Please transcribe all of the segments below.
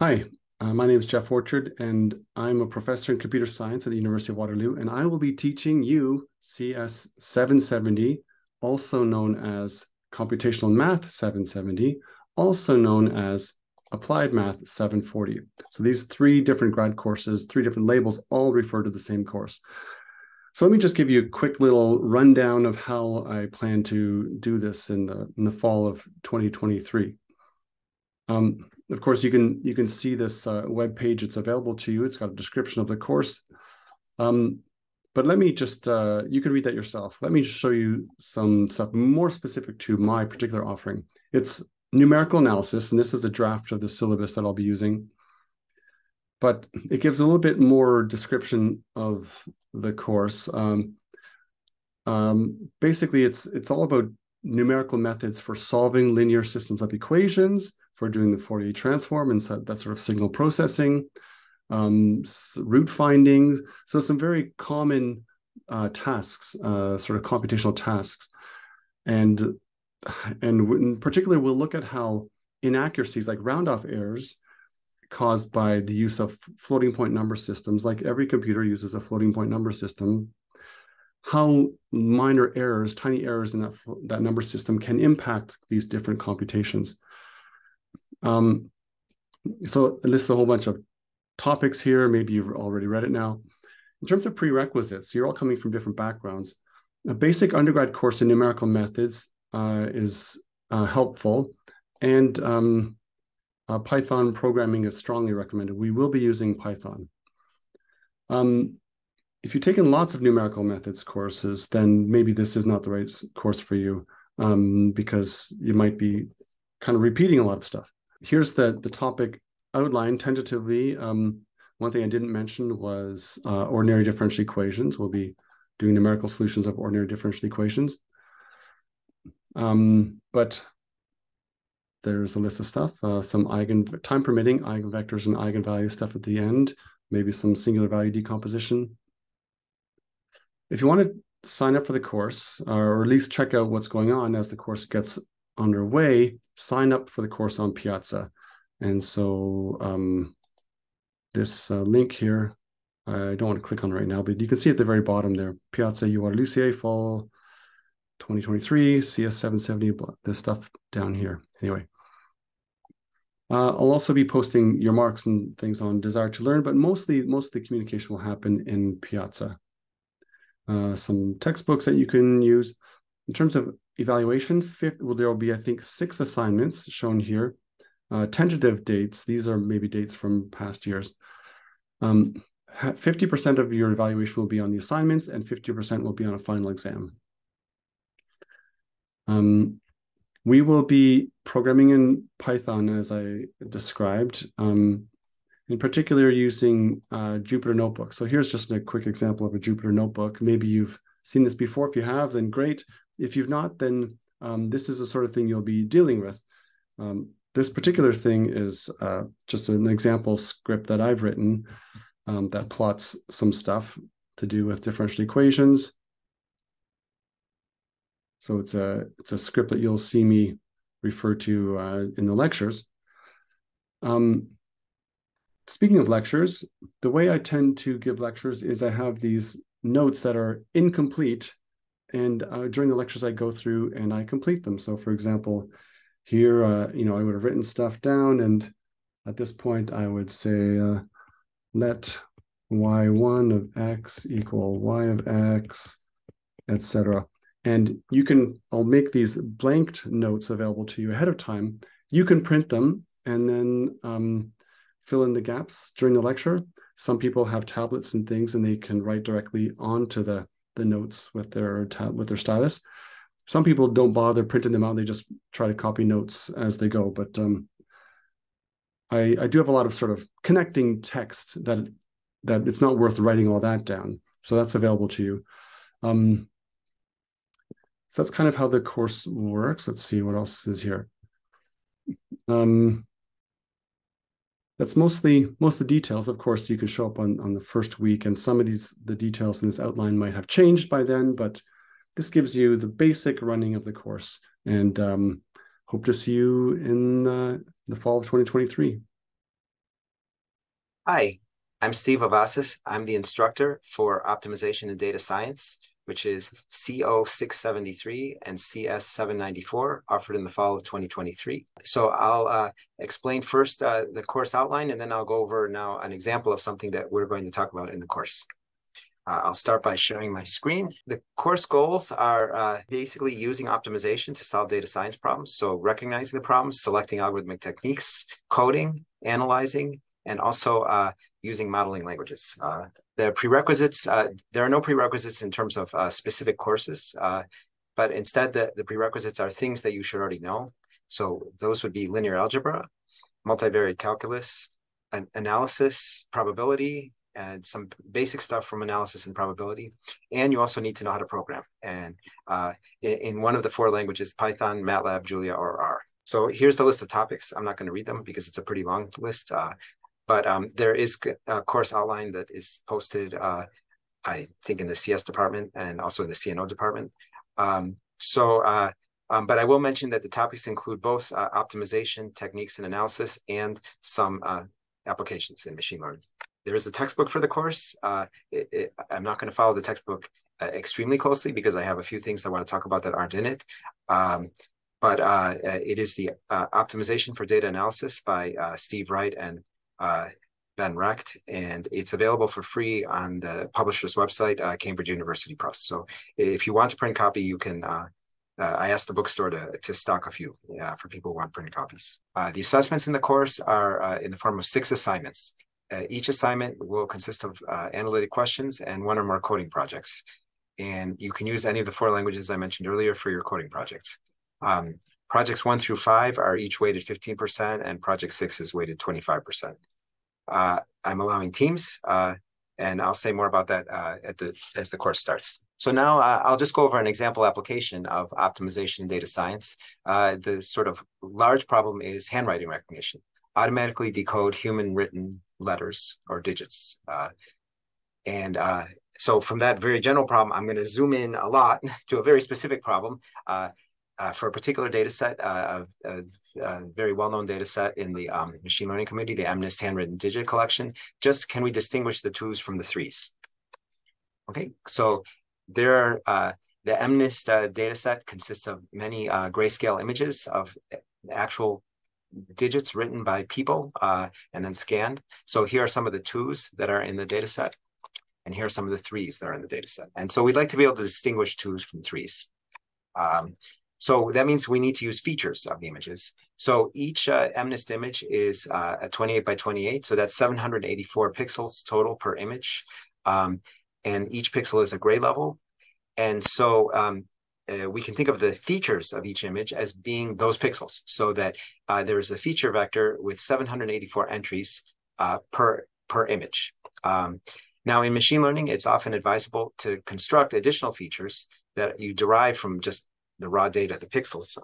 Hi, my name is Jeff Orchard, and I'm a professor in computer science at the University of Waterloo, and I will be teaching you CS 770, also known as Computational Math 770, also known as Applied Math 740. So these three different grad courses, three different labels, all refer to the same course. So let me just give you a quick little rundown of how I plan to do this in the fall of 2023. Of course, you can see this web page. It's available to you. It's got a description of the course. But let me just, you can read that yourself. Let me just show you some stuff more specific to my particular offering. It's numerical analysis, and this is a draft of the syllabus that I'll be using. But it gives a little bit more description of the course. Basically, it's all about numerical methods for solving linear systems of equations, for doing the Fourier transform and that sort of signal processing, root findings. So some very common tasks, sort of computational tasks. And in particular, we'll look at how inaccuracies like round-off errors caused by the use of floating point number systems, like every computer uses a floating point number system, how minor errors, tiny errors in that number system can impact these different computations. So it lists a whole bunch of topics here. Maybe you've already read it now. In terms of prerequisites, you're all coming from different backgrounds. A basic undergrad course in numerical methods is helpful, and Python programming is strongly recommended. We will be using Python. If you've taken lots of numerical methods courses, then maybe this is not the right course for you, because you might be kind of repeating a lot of stuff. Here's the topic outline tentatively. One thing I didn't mention was ordinary differential equations. We'll be doing numerical solutions of ordinary differential equations. But there's a list of stuff, some time permitting eigenvectors and eigenvalue stuff at the end, maybe some singular value decomposition. If you want to sign up for the course, or at least check out what's going on as the course gets underway, sign up for the course on Piazza. And so this link here, I don't want to click on right now, but you can see at the very bottom there, Piazza UR Fall 2023, CS 770, this stuff down here. Anyway, I'll also be posting your marks and things on Desire to Learn, but most of the communication will happen in Piazza. Some textbooks that you can use. In terms of evaluation, there will be, I think, 6 assignments shown here. Tentative dates, these are maybe dates from past years. 50% of your evaluation will be on the assignments, and 50% will be on a final exam. We will be programming in Python, as I described, in particular using Jupyter Notebook. So here's just a quick example of a Jupyter Notebook. Maybe you've seen this before. If you have, then great. If you've not, then this is the sort of thing you'll be dealing with. This particular thing is just an example script that I've written that plots some stuff to do with differential equations. So it's a script that you'll see me refer to in the lectures. Speaking of lectures, the way I tend to give lectures is I have these notes that are incomplete, and during the lectures I go through and I complete them. So for example, here, I would have written stuff down, and at this point I would say, let y1 of x equal y of x, etc. And I'll make these blanked notes available to you ahead of time. You can print them and then fill in the gaps during the lecture. Some people have tablets and things, and they can write directly onto the notes with their stylus. Some people don't bother printing them out. They just try to copy notes as they go. But I do have a lot of sort of connecting text that it's not worth writing all that down. So that's available to you. So that's kind of how the course works. Let's see what else is here. That's most of the details. Of course, you can show up on the first week, and some of the details in this outline might have changed by then, but this gives you the basic running of the course, and hope to see you in the fall of 2023. Hi, I'm Steve Avasis. I'm the instructor for Optimization in Data Science, which is CO 673 and CS 794, offered in the fall of 2023. So I'll explain first the course outline, and then I'll go over now an example of something that we're going to talk about in the course. I'll start by sharing my screen. The course goals are basically using optimization to solve data science problems. So recognizing the problems, selecting algorithmic techniques, coding, analyzing, and also using modeling languages. The prerequisites, there are no prerequisites in terms of specific courses, but instead the prerequisites are things that you should already know. So those would be linear algebra, multivariate calculus, analysis, probability, and some basic stuff from analysis and probability. And you also need to know how to program. And in one of the four languages, Python, MATLAB, Julia, or R. So here's the list of topics. I'm not going to read them because it's a pretty long list. But there is a course outline that is posted, I think, in the CS department and also in the CNO department. But I will mention that the topics include both optimization techniques and analysis and some applications in machine learning. There is a textbook for the course. I'm not going to follow the textbook extremely closely because I have a few things I want to talk about that aren't in it. But it is the Optimization for Data Analysis by Steve Wright and Ben Recht, and it's available for free on the publisher's website, Cambridge University Press. So if you want to print a copy, you can. I asked the bookstore to stock a few for people who want print copies. The assessments in the course are in the form of 6 assignments. Each assignment will consist of analytic questions and 1 or more coding projects. And you can use any of the 4 languages I mentioned earlier for your coding projects. Projects 1 through 5 are each weighted 15%, and project 6 is weighted 25%. I'm allowing teams, and I'll say more about that as the course starts. So now I'll just go over an example application of optimization in data science. The sort of large problem is handwriting recognition. Automatically decode human written letters or digits. So from that very general problem, I'm going to zoom in a lot to a very specific problem for a particular data set, a very well-known data set in the machine learning community, the MNIST handwritten digit collection. Just can we distinguish the 2s from the 3s? Okay, so there are the MNIST data set consists of many grayscale images of actual digits written by people and then scanned. So here are some of the 2s that are in the data set, and here are some of the 3s that are in the data set. And so we'd like to be able to distinguish 2s from 3s. So that means we need to use features of the images. So each MNIST image is a 28 by 28. So that's 784 pixels total per image. And each pixel is a gray level. And so we can think of the features of each image as being those pixels, so that there is a feature vector with 784 entries per image. Now, in machine learning, it's often advisable to construct additional features that you derive from just the raw data, the pixels.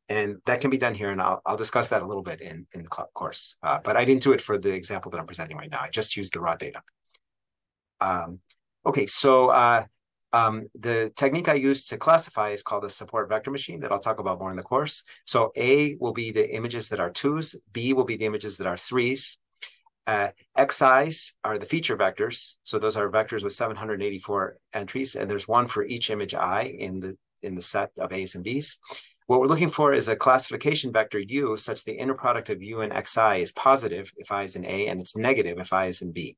And that can be done here, and I'll discuss that a little bit in the course. But I didn't do it for the example that I'm presenting right now. I just used the raw data. Okay, so the technique I use to classify is called a support vector machine that I'll talk about more in the course. So A will be the images that are 2s, B will be the images that are 3s. XIs are the feature vectors. So those are vectors with 784 entries, and there's 1 for each image I in the set of A's and B's. What we're looking for is a classification vector U such the inner product of U and XI is positive if I is in A, and it's negative if I is in B.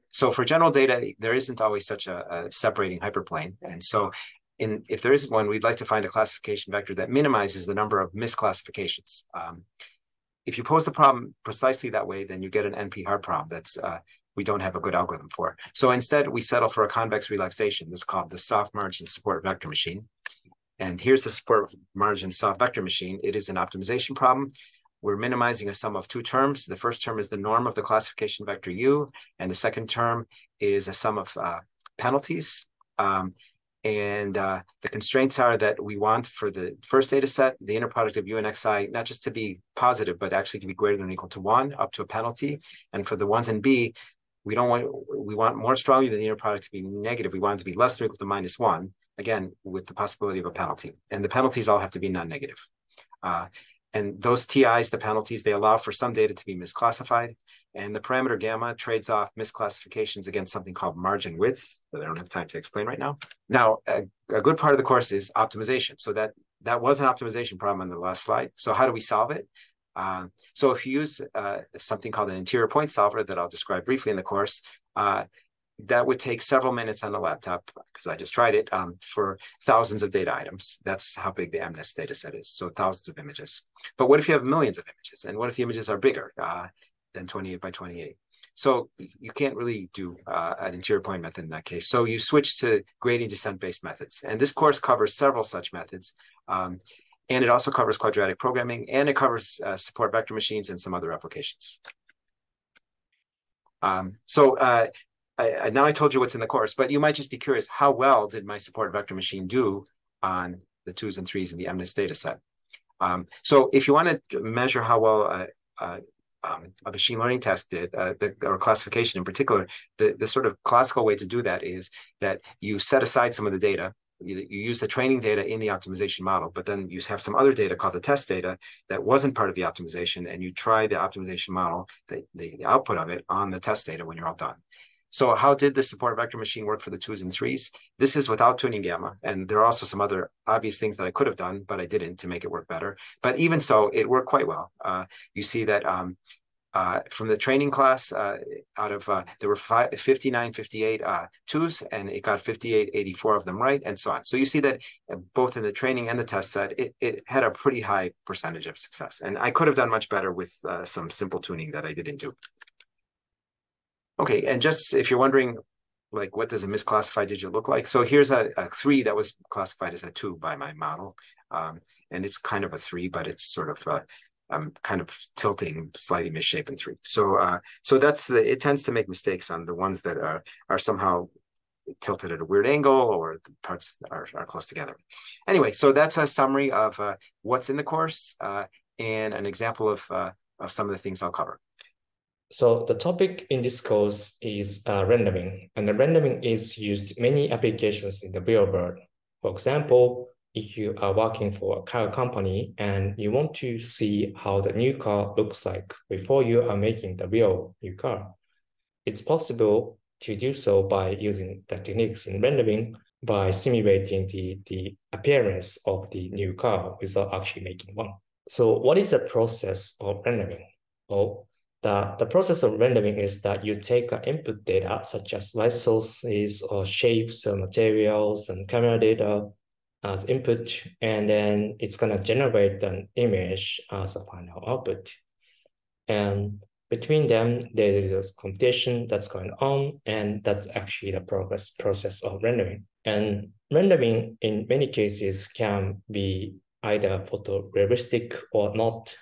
So for general data, there isn't always such a separating hyperplane. And so if there isn't one, we'd like to find a classification vector that minimizes the number of misclassifications. If you pose the problem precisely that way, then you get an NP-hard problem that's we don't have a good algorithm for. So instead, we settle for a convex relaxation that's called the soft margin support vector machine. And here's the support margin soft vector machine. It is an optimization problem. We're minimizing a sum of 2 terms. The first term is the norm of the classification vector U, and the second term is a sum of penalties. The constraints are that we want for the first data set, the inner product of U and Xi, not just to be positive, but actually to be greater than or equal to 1 up to a penalty. And for the ones in B, we want more strongly than the inner product to be negative. We want it to be less than or equal to -1, again, with the possibility of a penalty. And the penalties all have to be non-negative. And those TIs, the penalties, they allow for some data to be misclassified. And the parameter gamma trades off misclassifications against something called margin width that I don't have time to explain right now. Now, a good part of the course is optimization. So that was an optimization problem on the last slide. So how do we solve it? So if you use something called an interior point solver that I'll describe briefly in the course, that would take several minutes on the laptop, because I just tried it, for thousands of data items. That's how big the MNIST data set is, so thousands of images. But what if you have millions of images? And what if the images are bigger than 28 by 28? So you can't really do an interior point method in that case. So you switch to gradient descent-based methods. And this course covers several such methods. And it also covers quadratic programming, and it covers support vector machines and some other applications. Now I told you what's in the course, but you might just be curious, how well did my support vector machine do on the 2s and 3s in the MNIST data set? So if you want to measure how well a machine learning test did, or classification in particular, the sort of classical way to do that is that you set aside some of the data. You use the training data in the optimization model, but then you have some other data called the test data that wasn't part of the optimization, and you try the optimization model, the output of it, on the test data when you're all done. So how did the support vector machine work for the 2s and 3s? This is without tuning gamma. And there are also some other obvious things that I could have done, but I didn't, to make it work better. But even so, it worked quite well. You see that from the training class, there were 59, 58 2s, and it got 58, 84 of them right, and so on. So you see that both in the training and the test set, it had a pretty high percentage of success. And I could have done much better with some simple tuning that I didn't do. Okay, and just if you're wondering, like, what does a misclassified digit look like? So here's a 3 that was classified as a 2 by my model. And it's kind of a 3, but it's sort of kind of tilting, slightly misshapen 3. So that's it tends to make mistakes on the ones that are somehow tilted at a weird angle, or the parts that are close together. Anyway, so that's a summary of what's in the course and an example of some of the things I'll cover. So the topic in this course is rendering, and the rendering is used in many applications in the real world. For example, if you are working for a car company and you want to see how the new car looks like before you are making the real new car, it's possible to do so by using the techniques in rendering by simulating the appearance of the new car without actually making one. So what is the process of rendering? Well, the process of rendering is that you take input data such as light sources or shapes or materials and camera data as input, and then it's going to generate an image as a final output. And between them, there is a computation that's going on, and that's actually the process of rendering. And rendering in many cases can be either photorealistic or not.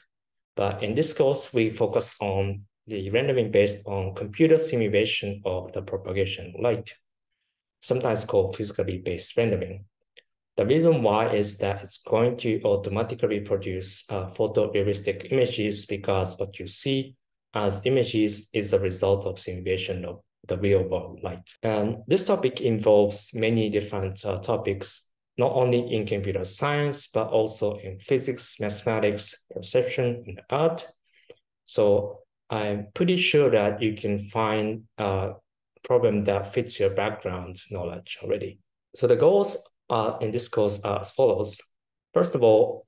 But in this course, we focus on the rendering based on computer simulation of the propagation of light, sometimes called physically based rendering. The reason why is that it's going to automatically produce photorealistic images, because what you see as images is the result of simulation of the real world light. And this topic involves many different topics, not only in computer science, but also in physics, mathematics, perception, and art. So I'm pretty sure that you can find a problem that fits your background knowledge already. So the goals in this course are as follows. First of all,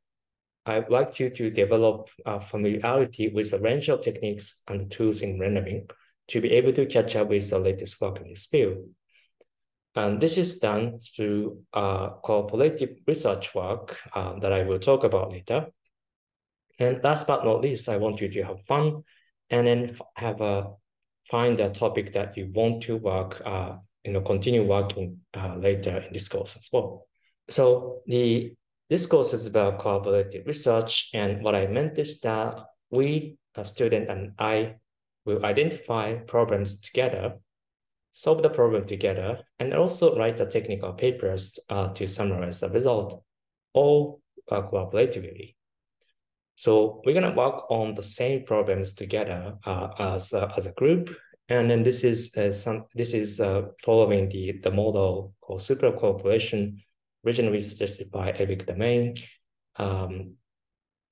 I'd like you to develop familiarity with the range of techniques and tools in rendering to be able to catch up with the latest work in this field. And this is done through cooperative research work that I will talk about later. And last but not least, I want you to have fun and then find a topic that you want to work, continue working later in this course as well. So this course is about cooperative research, and what I meant is that we, a student and I, will identify problems together, solve the problem together, and also write the technical papers to summarize the result, all collaboratively. So we're gonna work on the same problems together as a group, and then this is following the model called super cooperation, originally suggested by Eric Domain.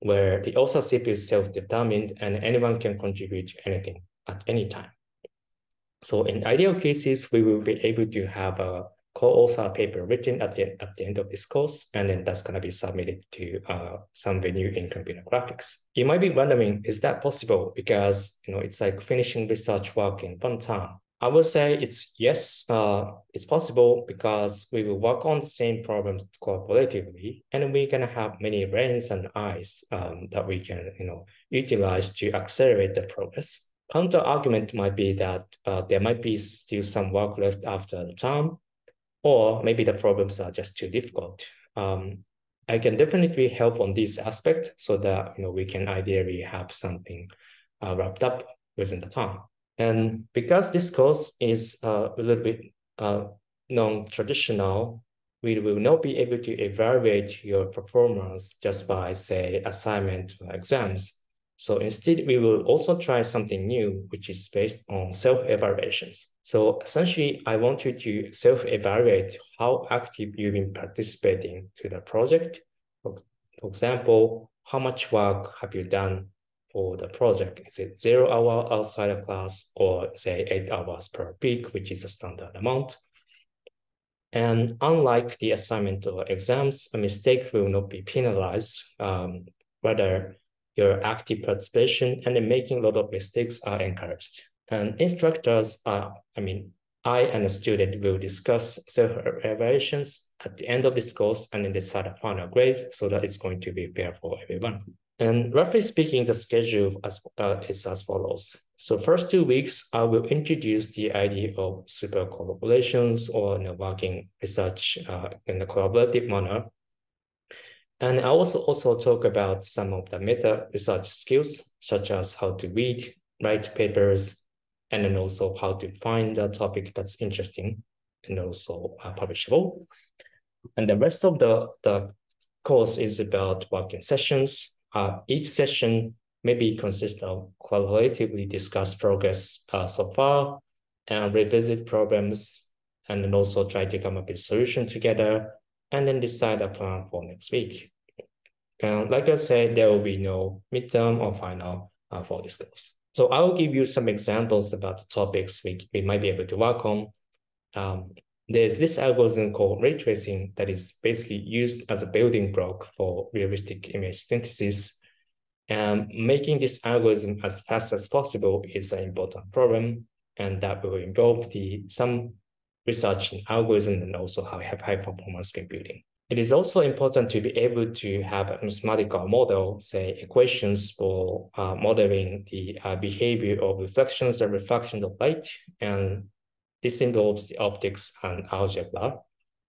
where the authorship is self-determined and anyone can contribute to anything at any time. So in ideal cases, we will be able to have a co-author paper written at the end of this course, and then that's going to be submitted to some venue in computer graphics. You might be wondering, is that possible? Because it's like finishing research work in one time. I would say it's yes, it's possible because we will work on the same problems cooperatively, and we're going to have many brains and eyes that we can utilize to accelerate the progress. Counter argument might be that there might be still some work left after the term, or maybe the problems are just too difficult. I can definitely help on this aspect so that we can ideally have something wrapped up within the term. And because this course is a little bit non-traditional, we will not be able to evaluate your performance just by, say, assignment or exams. So instead, we will also try something new, which is based on self-evaluations. So essentially, I want you to self-evaluate how active you've been participating to the project. For example, how much work have you done for the project? Is it 0 hour outside of class, or say 8 hours per week, which is a standard amount? And unlike the assignment or exams, a mistake will not be penalized. Rather, your active participation and making a lot of mistakes are encouraged. And instructors I and a student will discuss self-evaluations at the end of this course and then decide a final grade so that it's going to be fair for everyone. And roughly speaking, the schedule is as follows. So first 2 weeks, I will introduce the idea of super collaborations or working research in a collaborative manner. And I also talk about some of the meta research skills, such as how to read, write papers, and then also how to find a topic that's interesting and also publishable. And the rest of the course is about working sessions. Each session maybe consists of collaboratively discuss progress so far and revisit problems, and then also try to come up with a solution together, and then decide a plan for next week. And like I said, there will be no midterm or final for this course. So I will give you some examples about the topics we might be able to work on. There's this algorithm called ray tracing that is basically used as a building block for realistic image synthesis. And making this algorithm as fast as possible is an important problem, and that will involve some research in algorithm and also have high performance computing. It is also important to be able to have a mathematical model, say equations for modeling the behavior of reflections and refractions of light. And this involves the optics and algebra.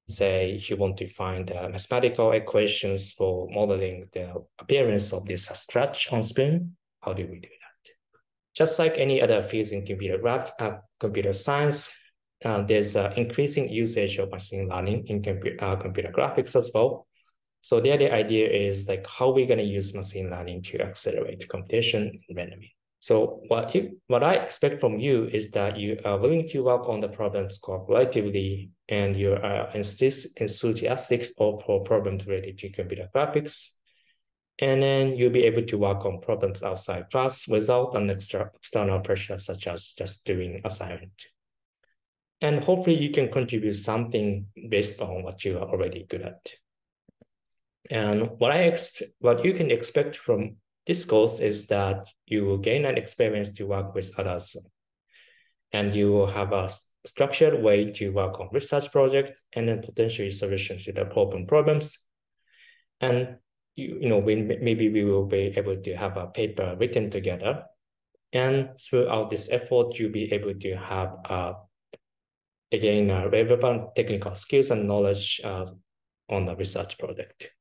Say if you want to find mathematical equations for modeling the appearance of this scratch on screen, how do we do that? Just like any other fields in computer science, there's increasing usage of machine learning in computer graphics as well. So there the idea is like how we're going to use machine learning to accelerate computation and rendering. So what I expect from you is that you are willing to work on the problems cooperatively, and you are enthusiastic for problems related to computer graphics. And then you'll be able to work on problems outside class without an external pressure, such as just doing assignment. And hopefully you can contribute something based on what you are already good at. And what you can expect from this course is that you will gain an experience to work with others, and you will have a structured way to work on research projects and then potentially solutions to the open problems. And maybe we will be able to have a paper written together. And throughout this effort, you'll be able to have relevant technical skills and knowledge on the research project.